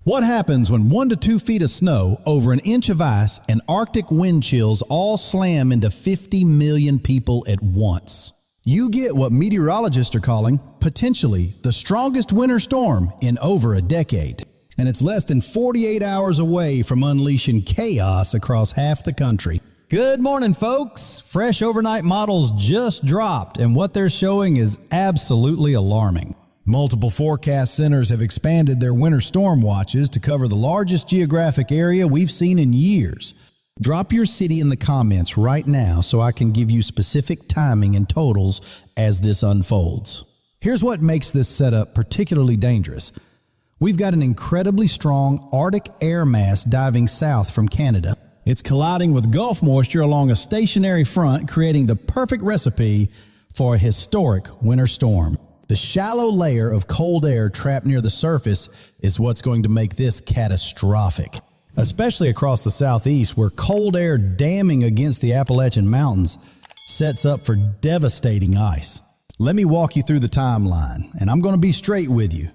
What happens when 1 to 2 feet of snow, over an inch of ice, and Arctic wind chills all slam into 50 million people at once? You get what meteorologists are calling, potentially, the strongest winter storm in over a decade. And it's less than 48 hours away from unleashing chaos across half the country. Good morning, folks. Fresh overnight models just dropped, and what they're showing is absolutely alarming. Multiple forecast centers have expanded their winter storm watches to cover the largest geographic area we've seen in years. Drop your city in the comments right now so I can give you specific timing and totals as this unfolds. Here's what makes this setup particularly dangerous. We've got an incredibly strong Arctic air mass diving south from Canada. It's colliding with Gulf moisture along a stationary front, creating the perfect recipe for a historic winter storm. The shallow layer of cold air trapped near the surface is what's going to make this catastrophic, especially across the southeast, where cold air damming against the Appalachian Mountains sets up for devastating ice. Let me walk you through the timeline, and I'm going to be straight with you.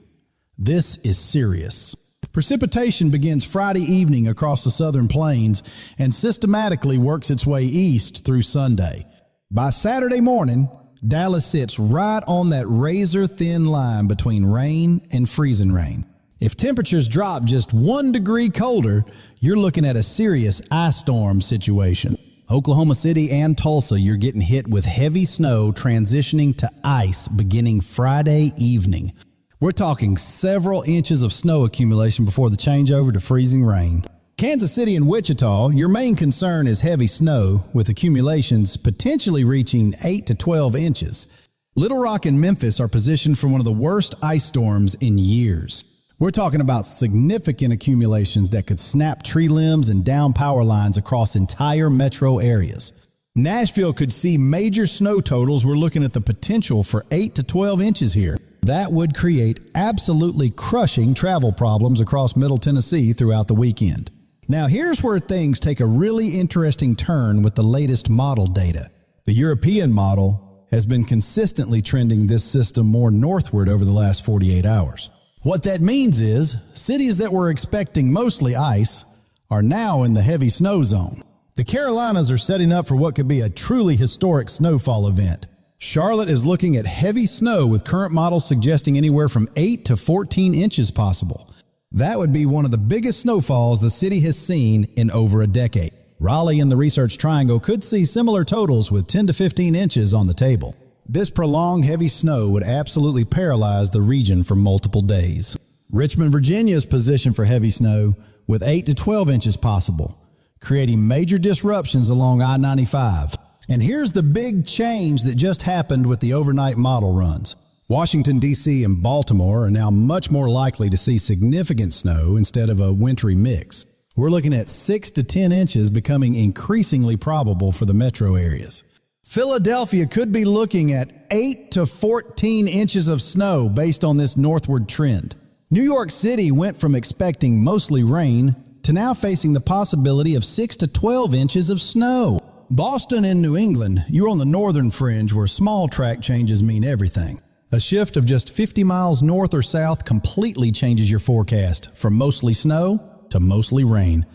This is serious. Precipitation begins Friday evening across the southern plains and systematically works its way east through Sunday. By Saturday morning, Dallas sits right on that razor-thin line between rain and freezing rain. If temperatures drop just 1 degree colder, you're looking at a serious ice storm situation. Oklahoma City and Tulsa, you're getting hit with heavy snow transitioning to ice beginning Friday evening. We're talking several inches of snow accumulation before the changeover to freezing rain. Kansas City and Wichita, your main concern is heavy snow, with accumulations potentially reaching 8 to 12 inches. Little Rock and Memphis are positioned for one of the worst ice storms in years. We're talking about significant accumulations that could snap tree limbs and down power lines across entire metro areas. Nashville could see major snow totals. We're looking at the potential for 8 to 12 inches here. That would create absolutely crushing travel problems across Middle Tennessee throughout the weekend. Now here's where things take a really interesting turn with the latest model data. The European model has been consistently trending this system more northward over the last 48 hours. What that means is cities that were expecting mostly ice are now in the heavy snow zone. The Carolinas are setting up for what could be a truly historic snowfall event. Charlotte is looking at heavy snow with current models suggesting anywhere from 8 to 14 inches possible. That would be one of the biggest snowfalls the city has seen in over a decade. Raleigh and the Research Triangle could see similar totals with 10 to 15 inches on the table. This prolonged heavy snow would absolutely paralyze the region for multiple days. Richmond, Virginia is positioned for heavy snow with 8 to 12 inches possible, creating major disruptions along I-95. And here's the big change that just happened with the overnight model runs. Washington, D.C. and Baltimore are now much more likely to see significant snow instead of a wintry mix. We're looking at 6 to 10 inches becoming increasingly probable for the metro areas. Philadelphia could be looking at 8 to 14 inches of snow based on this northward trend. New York City went from expecting mostly rain to now facing the possibility of 6 to 12 inches of snow. Boston and New England, you're on the northern fringe where small track changes mean everything. A shift of just 50 miles north or south completely changes your forecast from mostly snow to mostly rain.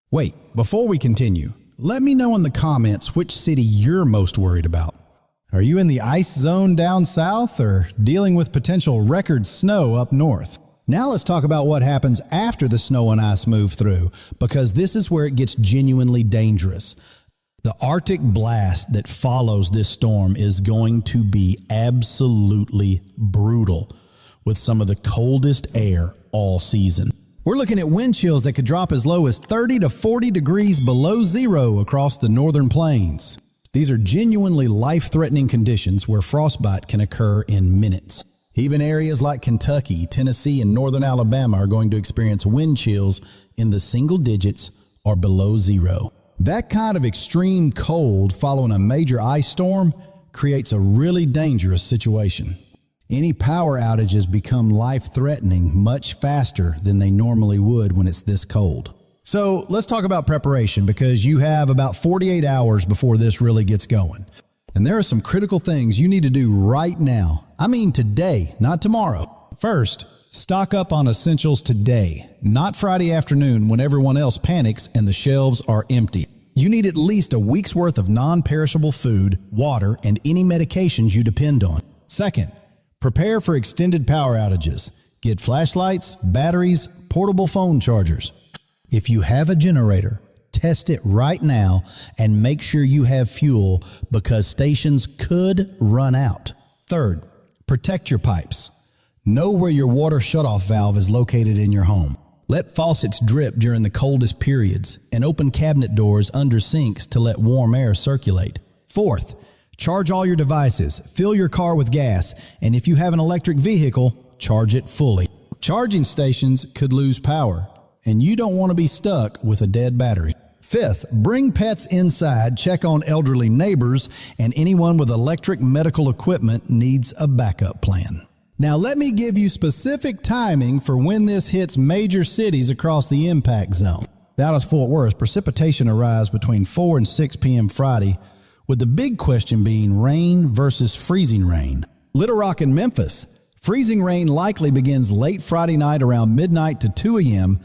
Wait, before we continue, let me know in the comments which city you're most worried about. Are you in the ice zone down south or dealing with potential record snow up north? Now let's talk about what happens after the snow and ice move through, because this is where it gets genuinely dangerous. The Arctic blast that follows this storm is going to be absolutely brutal, with some of the coldest air all season. We're looking at wind chills that could drop as low as 30 to 40 degrees below zero across the northern plains. These are genuinely life-threatening conditions where frostbite can occur in minutes. Even areas like Kentucky, Tennessee, and northern Alabama are going to experience wind chills in the single digits or below zero. That kind of extreme cold following a major ice storm creates a really dangerous situation. Any power outages become life-threatening much faster than they normally would when it's this cold. So let's talk about preparation, because you have about 48 hours before this really gets going. And there are some critical things you need to do right now. I mean today, not tomorrow. First, Stock up on essentials today, not Friday afternoon when everyone else panics and the shelves are empty. You need at least a week's worth of non-perishable food, water, and any medications you depend on. Second, prepare for extended power outages. Get flashlights, batteries, portable phone chargers. If you have a generator, test it right now and make sure you have fuel because stations could run out. Third, protect your pipes. Know where your water shutoff valve is located in your home. Let faucets drip during the coldest periods and open cabinet doors under sinks to let warm air circulate. Fourth, charge all your devices, fill your car with gas, and if you have an electric vehicle, charge it fully. Charging stations could lose power, and you don't want to be stuck with a dead battery. Fifth, bring pets inside, check on elderly neighbors, and anyone with electric medical equipment needs a backup plan. Now let me give you specific timing for when this hits major cities across the impact zone. Dallas-Fort Worth, precipitation arrives between 4 and 6 p.m. Friday, with the big question being rain versus freezing rain. Little Rock and Memphis, freezing rain likely begins late Friday night around midnight to 2 a.m.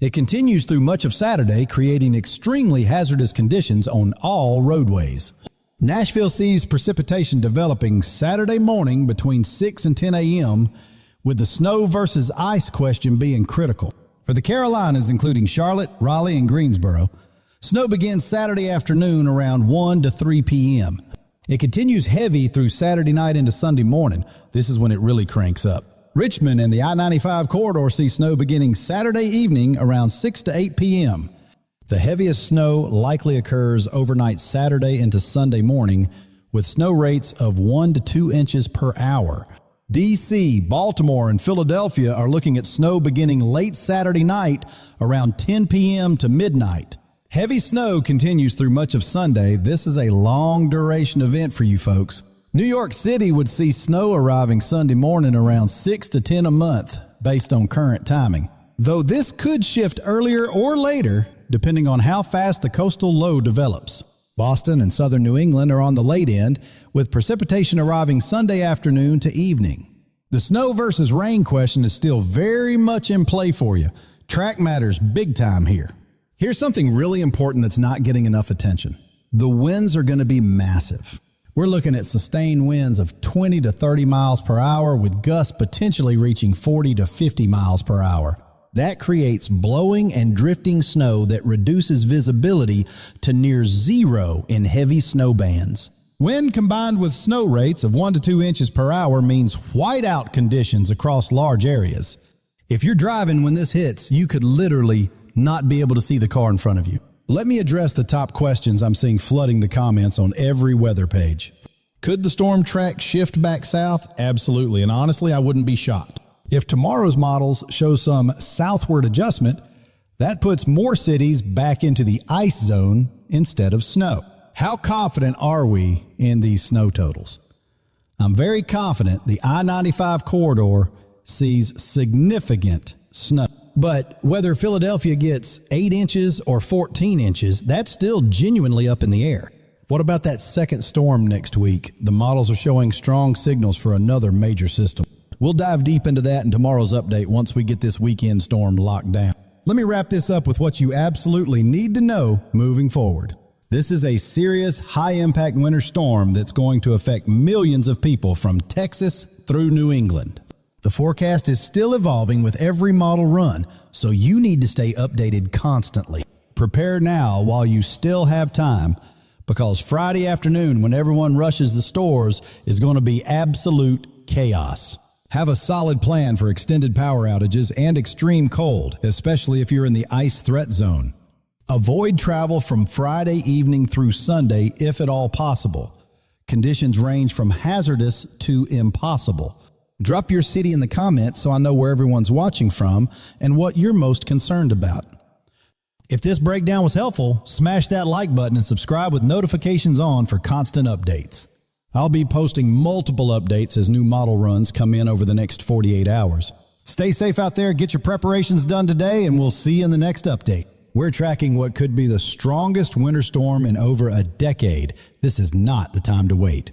It continues through much of Saturday, creating extremely hazardous conditions on all roadways. Nashville sees precipitation developing Saturday morning between 6 and 10 a.m., with the snow versus ice question being critical. For the Carolinas, including Charlotte, Raleigh, and Greensboro, snow begins Saturday afternoon around 1 to 3 p.m. It continues heavy through Saturday night into Sunday morning. This is when it really cranks up. Richmond and the I-95 corridor see snow beginning Saturday evening around 6 to 8 p.m. The heaviest snow likely occurs overnight Saturday into Sunday morning, with snow rates of 1 to 2 inches per hour. D.C., Baltimore, and Philadelphia are looking at snow beginning late Saturday night around 10 p.m. to midnight. Heavy snow continues through much of Sunday. This is a long duration event for you folks. New York City would see snow arriving Sunday morning around 6 to 10 a month based on current timing. Though this could shift earlier or later, depending on how fast the coastal low develops. Boston and southern New England are on the late end, with precipitation arriving Sunday afternoon to evening. The snow versus rain question is still very much in play for you. Track matters big time here. Here's something really important that's not getting enough attention. The winds are going to be massive. We're looking at sustained winds of 20 to 30 miles per hour, with gusts potentially reaching 40 to 50 miles per hour. That creates blowing and drifting snow that reduces visibility to near zero in heavy snow bands. Wind combined with snow rates of 1 to 2 inches per hour means whiteout conditions across large areas. If you're driving when this hits, you could literally not be able to see the car in front of you. Let me address the top questions I'm seeing flooding the comments on every weather page. Could the storm track shift back south? Absolutely, and honestly, I wouldn't be shocked. If tomorrow's models show some southward adjustment, that puts more cities back into the ice zone instead of snow. How confident are we in these snow totals? I'm very confident the I-95 corridor sees significant snow. But whether Philadelphia gets 8 inches or 14 inches, that's still genuinely up in the air. What about that second storm next week? The models are showing strong signals for another major system. We'll dive deep into that in tomorrow's update once we get this weekend storm locked down. Let me wrap this up with what you absolutely need to know moving forward. This is a serious, high-impact winter storm that's going to affect millions of people from Texas through New England. The forecast is still evolving with every model run, so you need to stay updated constantly. Prepare now while you still have time, because Friday afternoon, when everyone rushes the stores, is going to be absolute chaos. Have a solid plan for extended power outages and extreme cold, especially if you're in the ice threat zone. Avoid travel from Friday evening through Sunday if at all possible. Conditions range from hazardous to impossible. Drop your city in the comments so I know where everyone's watching from and what you're most concerned about. If this breakdown was helpful, smash that like button and subscribe with notifications on for constant updates. I'll be posting multiple updates as new model runs come in over the next 48 hours. Stay safe out there, get your preparations done today, and we'll see you in the next update. We're tracking what could be the strongest winter storm in over a decade. This is not the time to wait.